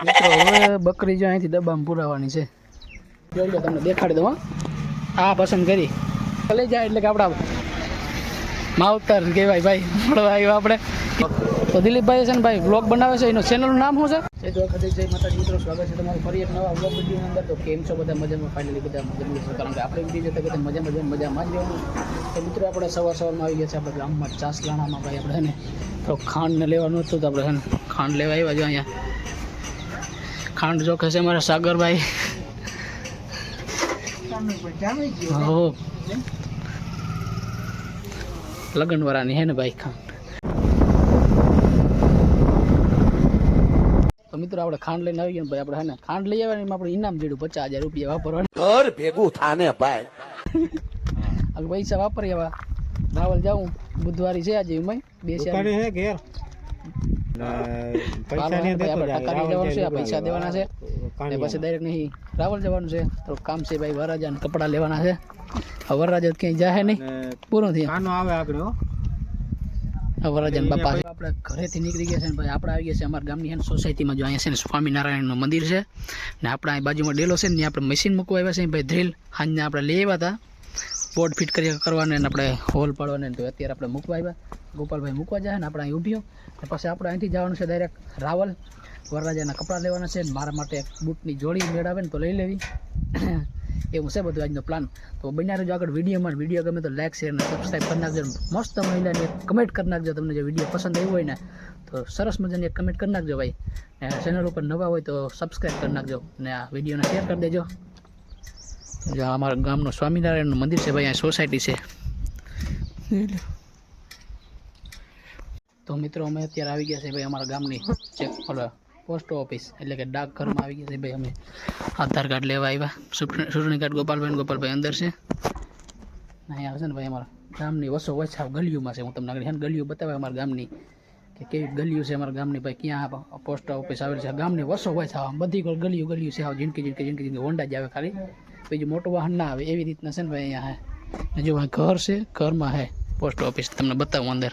મિત્રો હવે બકરી જો અહીંથી દબામાં પુરાવાની છે. જોઈ લો, તમને દેખાડી દઉં. હા, પસંદ કરી લઈ જાય એટલે કે આપણા માવતર કહેવાય ભાઈ. મળવા આવ્યો આપણે તો દિલીપભાઈ છે ને ભાઈ વ્લોગ બનાવે છે. એનું ચેનલનું નામ શું છે? જય દ્વારકાધીશ, જય માતાજી. મિત્રો સ્વાગત છે તમારું ફરી એક નવા વ્લોગ વિડીયોની અંદર. તો કેમ છો બધા? મજામાં? ફાઇનલી બધા મજામાં છે, કારણ કે આપણે વિડીયો જોતા બધા મજામાં જ રહેવાનું. તો મિત્રો આપણે સવારમાં આવી ગયા છે આપણે ગામમાં ચાસલાણામાં. ભાઈ આપણે ને તો ખાંડને લેવાનું હતું, તો આપણે ને ખાંડ લેવા આવ્યા જો અહીંયા. ખાંડ જોખે છે મારા સાગરભાઈ. હો, લગનવાળાની હે ને ભાઈ ખાંડ. તો મિત્રો આપણે ખાંડ લઈને આવી ગયા ભાઈ. આપણે હે ને ખાંડ લઈ આવ્યા, એમાં આપણે ઇનામ દીધું 50,000 રૂપિયા વાપરવાનું. ઘર ભેગું થાને ભાઈ. પૈસા વાપરી આવ્યા. રાવલ જાઉં બુધવારી છે આજે. એમાં પૈસા દેવાના છે પછી ડાયરેક્ટ નહીં રાવલ જવાનું છે. તો કામ છે ભાઈ, વરરાજા ને કપડા લેવાના છે. વરરાજા ક્યાંય જાય નહીં, પૂરું થયું. વરરાજા બાપા આપણે ઘરેથી નીકળી ગયા છે ને ભાઈ. આપણે આવી ગયા છે અમારા ગામની સોસાયટીમાં. જો અહીંયા છે ને સ્વામિનારાયણનું મંદિર છે ને આપણા અહીં બાજુમાં ડેલો છે ને આપણે મશીન મૂકવા આવ્યા છે ભાઈ. ડ્રીલ હાજને આપણે લઈ આવ્યા હતા બોર્ડ ફિટ કરવાને ને આપણે હોલ પાડવાને. તો અત્યારે આપણે મૂકવા આવ્યા. ગોપાલભાઈ મૂકવા જાય ને આપણે અહીં ઊભ્યો. પછી આપણે અહીંથી જવાનું છે ડાયરેક્ટ રાવલ. વરરાજાના કપડાં લેવાના છે. મારા માટે એક બૂટની જોડી મેળાવે ને તો લઈ લેવી. એવું છે બધું આજનો પ્લાન. તો બન્યા રહેજો આગળ વિડીયોમાં. વિડીયો ગમે તો લાઈક શેર અને સબસ્ક્રાઈબ કરી નાખજો. મસ્ત મહિલાને એક કમેન્ટ કરી નાખજો. તમને જો વિડીયો પસંદ આવ્યો હોય ને તો સરસ મજાની એક કમેન્ટ કરી નાખજો ભાઈ. ને ચેનલ ઉપર નવા હોય તો સબસ્ક્રાઈબ કરી નાખજો ને આ વિડીયોને શેર કરી દેજો. જો અમારા ગામનું સ્વામિનારાયણનું મંદિર છે ભાઈ. આ સોસાયટી છે. તો મિત્રો અમે અત્યારે આવી ગયા છે ભાઈ અમારા ગામની પોસ્ટ ઓફિસ એટલે કે ડાકઘરમાં આવી ગયા છે ભાઈ. અમે આધાર કાર્ડ લેવા આવ્યા. ચૂંટણી કાર્ડ ગોપાલભાઈ અંદર છે. અહીંયા આવશે ને ભાઈ અમારા ગામની વસો વચ્ચે ગલીઓમાં છે. હું તમને આગળ ગલીઓ બતાવે અમારા ગામની કે કેવી ગલીઓ છે અમારા ગામની ભાઈ. ક્યાં પોસ્ટ ઓફિસ આવેલી છે ગામની વસો વચ્ચે. બધી ગલીઓ છે. જિંદગી હોન્ડા જ આવે ખાલી, બીજું મોટું વાહન ના આવે એવી રીતના છે ને ભાઈ. અહીંયા હે જો ઘર છે, ઘરમાં હે પોસ્ટ ઓફિસ. તમને બતાવું અંદર.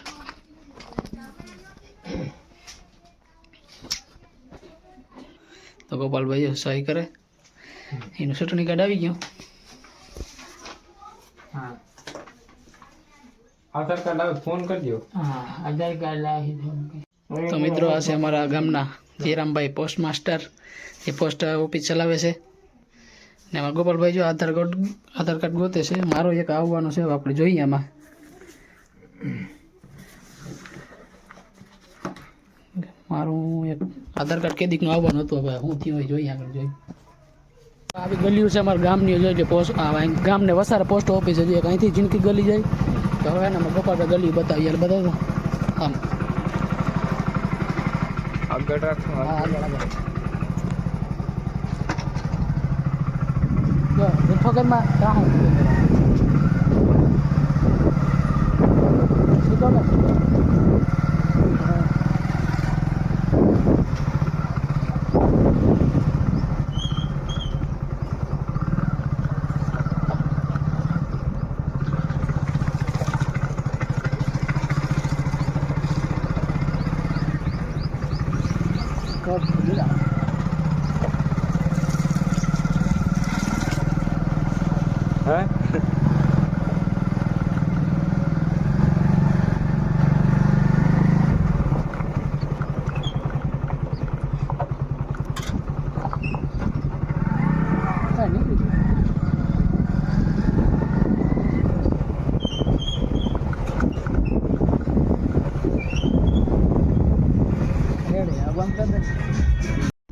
તો ગોપાલભાઈ સહી કરે. એનું ચૂંટણી કાર્ડ આવી ગયું. હા, આધાર કાર્ડ આવે ફોન કરજો. હા, આધાર કાર્ડ લાવી. તો મિત્રો આ છે અમારા ગામના જયરામભાઈ પોસ્ટ માસ્ટર. એ પોસ્ટ ઓફિસ ચલાવે છે ને એમાં ગોપાલભાઈ જો આધાર કાર્ડ ગોતે છે. મારો એક આવવાનો છે, આપણે જોઈએ આમાં. મારું એક આધાર કાર્ડ કેદીકનું આવવાનું હતું. હવે હું થયું હોય જોઈએ, આગળ જોઈએ. આવી ગલીઓ છે અમારા ગામની. જોઈએ પોસ્ટ ગામને વસારે પોસ્ટ ઓફિસ છે. અહીંથી જિંદગી ગલી જાય. તો હવે ને ગોપાલભાઈ ગલી બતાવી યાર બતાવો આમ આગળ રાખો. હા, આગળ જો ફકરમાં રાહું સીધો ને. હે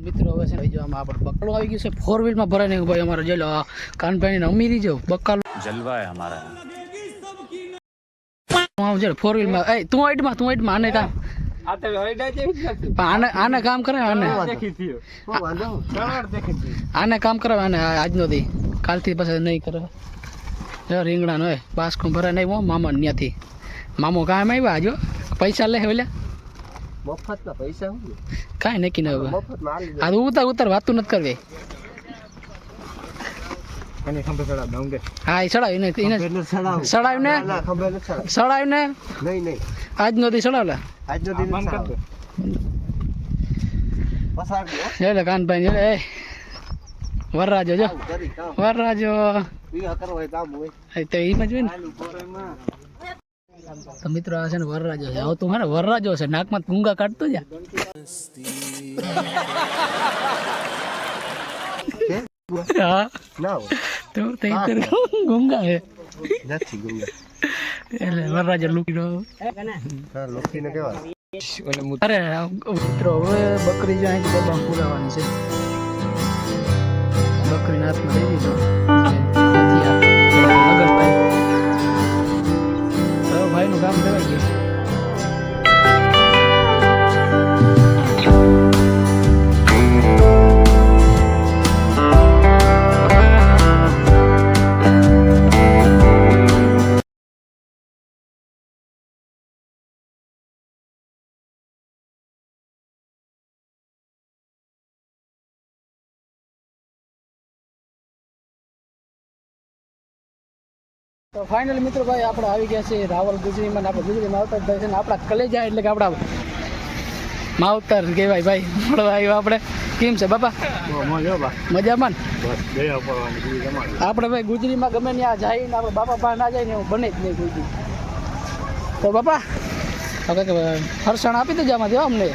મિત્રો હવે છે જો આમાં આપણે બકાલો આવી ગયું છે. 4 વ્હીલમાં ભરાઈને ભાઈ અમારે જોઈ લો કાનભાઈ અમીરી જો બકાલો જલવા હે હમારા. 4 વ્હીલમાં. એ તું હાઈટમાં આને કામ આને કામ કરે. આને કામ કરે. આને આજનો દી કાલથી પછી નહીં કરે. રીંગણા નો બાસકો ભરાય નહીં. મામા ત્યાંથી મામો કામ આવ્યા જો પૈસા લે ઓલ્યા મફતના પૈસા કાંઈ નક્કી ન હવે. આ ઉતાર વાતું નથી કરવી. હા, એ ચડાવી ને આજનો દી ચડાવલા. પસાર દો એટલે કાનભાઈ એટલે એ વરરાજો જો કરી કામ વરરાજો પીવા કરવા હોય કામ હોય તો એમાં જોઈ ને આલુ પોરેમાં તો મિત્રો આ છે ને વરરાજો છે હવે તું હે ને વરરાજો છે નાકમાં ગુંગા કાઢતો જા હા ના તો તે ગુંગા હે નથી ગુંગા એટલે વરરાજો લૂકી હા લોખીને કેવા અરે મિત્રો હવે બકરી જો અહીંથી ડબ્બા પુરાવાની છે બકરીના હાથમાં લઈ દીધો ભાઈનું કામ લેવાઈ ગયું તો ફાઇનલ મિત્રો ભાઈ આપણે આવી ગયા છે રાવલ ગુજરીમાં આપણે ગુજરી માવતર ભાઈ છે ને આપણા કલેજા એટલે કે આપણા માવતર કહેવાય ભાઈ મળવા આવ્યો આપણે કેમ છે બાપા મજામાં ને આપણે ભાઈ ગુજરીમાં ગમે ત્યાં જાય ને આપણે બાપા પાસે ના જાય ને એવું બને જ નહીં કોઈ દી. તો બાપા હવે ફરસાણ આપી દેજો આમાં દેવા અમને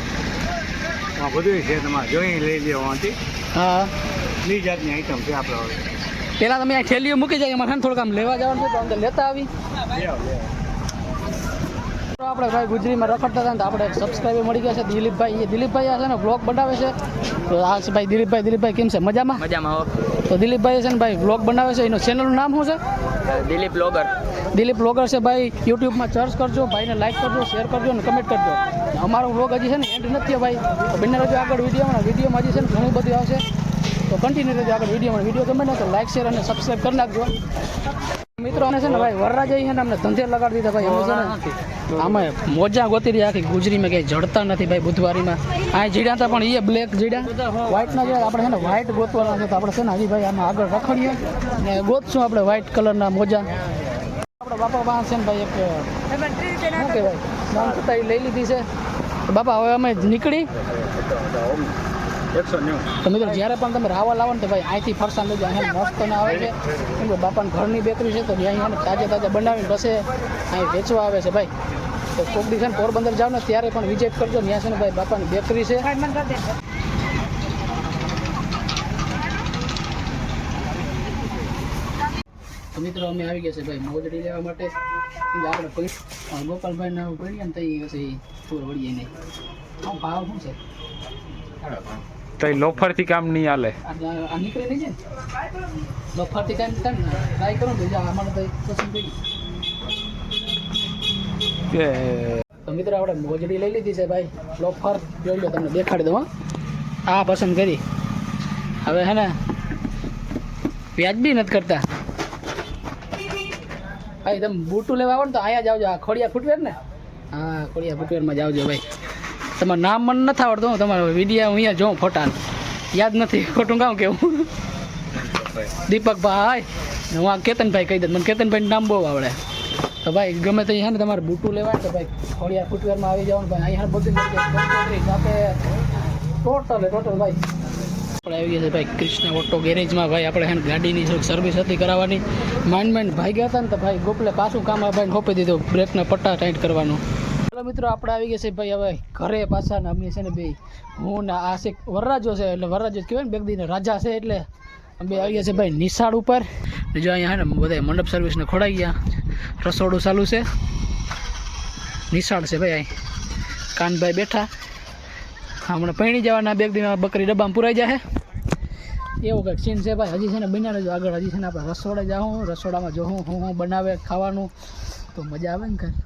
બધું છે તમારે જોઈ લઈ લેવાથી હા બી જાતની આઈટમ છે આપણે પહેલાં તમે આ ઠેલીઓ મૂકી જાય એમાં થોડુંક આમ લેવા જવાનું છે તો અંદર લેતા આવી તો આપણે ભાઈ ગુજરીમાં રખડતા હતા ને તો આપણે એક સબસ્ક્રાઈબર મળી ગયા છે દિલીપભાઈ. એ દિલીપભાઈ આ છે ને બ્લોગ બનાવે છે તો આ છે ભાઈ દિલીપભાઈ કેમ છે મજામાં મજામાં તો દિલીપભાઈ છે ને ભાઈ બ્લોગ બનાવે છે એનું ચેનલનું નામ શું છે દિલીપ બ્લોગર દિલીપ બ્લોગર છે ભાઈ. યુટ્યુબમાં સર્ચ કરજો ભાઈને લાઈક કરજો શેર કરજો અને કમેન્ટ કરજો. અમારો બ્લોગ હજી છે ને એન્ડ નથી ભાઈ તો બંને રહેજો આગળ વિડીયોમાં હજી છે ને ઘણું બધું આવશે તો કન્ટિન્યુ રહેજો આગળ વિડીયો ગમે ને તો લાઈક શેર અને સબસ્ક્રાઈબ કરી નાખજો. મિત્રો અમે છે ને ભાઈ વરરાજાઈ છે ને અમને ધંધે લગાડી દીધા ભાઈ. અમે છે ને આમાં મોજા ગોતી રહ્યા આખી ગુજરીમાં ક્યાંય જડતા નથી ભાઈ. બુધવારીમાં આ જીડા હતા પણ એ બ્લેક જીડા વ્હાઇટના જીડા આપણે છે ને વ્હાઇટ ગોતવાના છે તો આપણે છે ને હજી ભાઈ આમાં આગળ રખડીએ ને ગોતશું આપણે વ્હાઇટ કલરના મોજા. આપણે બાપા પાસે છે ને ભાઈ એક શું કહેવાય નામ કરતા એ લઈ લીધી છે તો બાપા હવે અમે નીકળી તો મિત્રો જ્યારે પણ તમે રાવલ આવો ને તો ભાઈ અહીંથી ફરસાણ લેજો. અહીંયા મસ્ત ના આવે છે કેમ કે બાપાની ઘરની બેકરી છે તો અહીંયા તાજા બનાવીને પછી અહીં વેચવા આવે છે ભાઈ. તો કોક દી છે ને પોરબંદર જાઓ ને ત્યારે પણ વિઝિટ કરજો. ત્યાં છે ને ભાઈ બાપાની બેકરી છે. તો મિત્રો અમે આવી ગયા છે ભાઈ મોજડી લેવા માટે. આપણે ગોપાલભાઈને પડીએ ને તો પછી ખબર પડીએ નહીં આમ ભાવ શું છે તો લોફર થી કામ નહીં હાલે આ નીકળે નહીં છે ને લોફરથી કાંઈ થાય ને ટ્રાય કરો ને અમારે તો પસંદ થઈ તો મિત્રો આપણે મોજડી લઈ લીધી છે ભાઈ. લોફર જોઈ લો તમને દેખાડી દઉં. આ પસંદ કરી હવે હે ને વ્યાજબી નથી કરતા ભાઈ. તમે બૂટું લેવા આવો ને તો અહીંયા જાવજો. આ ખોડિયા ફૂટવેર ને હા ખોડિયા ફૂટવેરમાં જાવજો ભાઈ. તમારું નામ મને નથી આવડતું. તમારો વિડીયો હું અહીંયા જોઉં ફોટા યાદ નથી ખોટું કામ કેવું. દીપકભાઈ હું આ કેતનભાઈ કહી દઉં. મને કેતનભાઈનું નામ બહુ આવડે. તો ભાઈ ગમે તે છે ને તમારે બૂટું લેવાય તો ભાઈ ખોડિયા ફૂટવેરમાં આવી જવાનું ભાઈ. અહીંયા બધું સાથે ટોટલ ભાઈ આપણે આવી ગયા છે ભાઈ કૃષ્ણ ઓટો ગેરેજમાં ભાઈ. આપણે છે ને ગાડીની સર્વિસ હતી કરાવવાની. માંડ ભાઈ ગયા હતા ને તો ભાઈ ગોપલે પાછું કામ આ ભાઈને સોંપી દીધું બ્રેકના પટ્ટા ટાઈટ કરવાનું. ચાલો મિત્રો આપણે આવી ગયા છે ભાઈ હવે ઘરે પાછા. ને અમે છે ને ભાઈ હું ને આ છે વરરાજો છે એટલે વરરાજો કહેવાય ને બેગદીને રાજા છે એટલે અમે આવી ગયા છે ભાઈ નિશાળ ઉપર. ને જો અહીંયા છે ને બધા મંડપ સર્વિસને ખોડાઈ ગયા. રસોડું ચાલુ છે નિશાળ છે ભાઈ. અહીં કાનભાઈ બેઠા હમણાં પૈણી જવાના બેગદીમાં બકરી ડબ્બામાં પુરાઈ જાય એવું કંઈક સીન છે ભાઈ. હજી છે ને બન્યા રહેજો આગળ. હજી છે ને આપણે રસોડે જાઉં રસોડામાં જોઉં હું બનાવે ખાવાનું તો મજા આવે ને કાંઈ.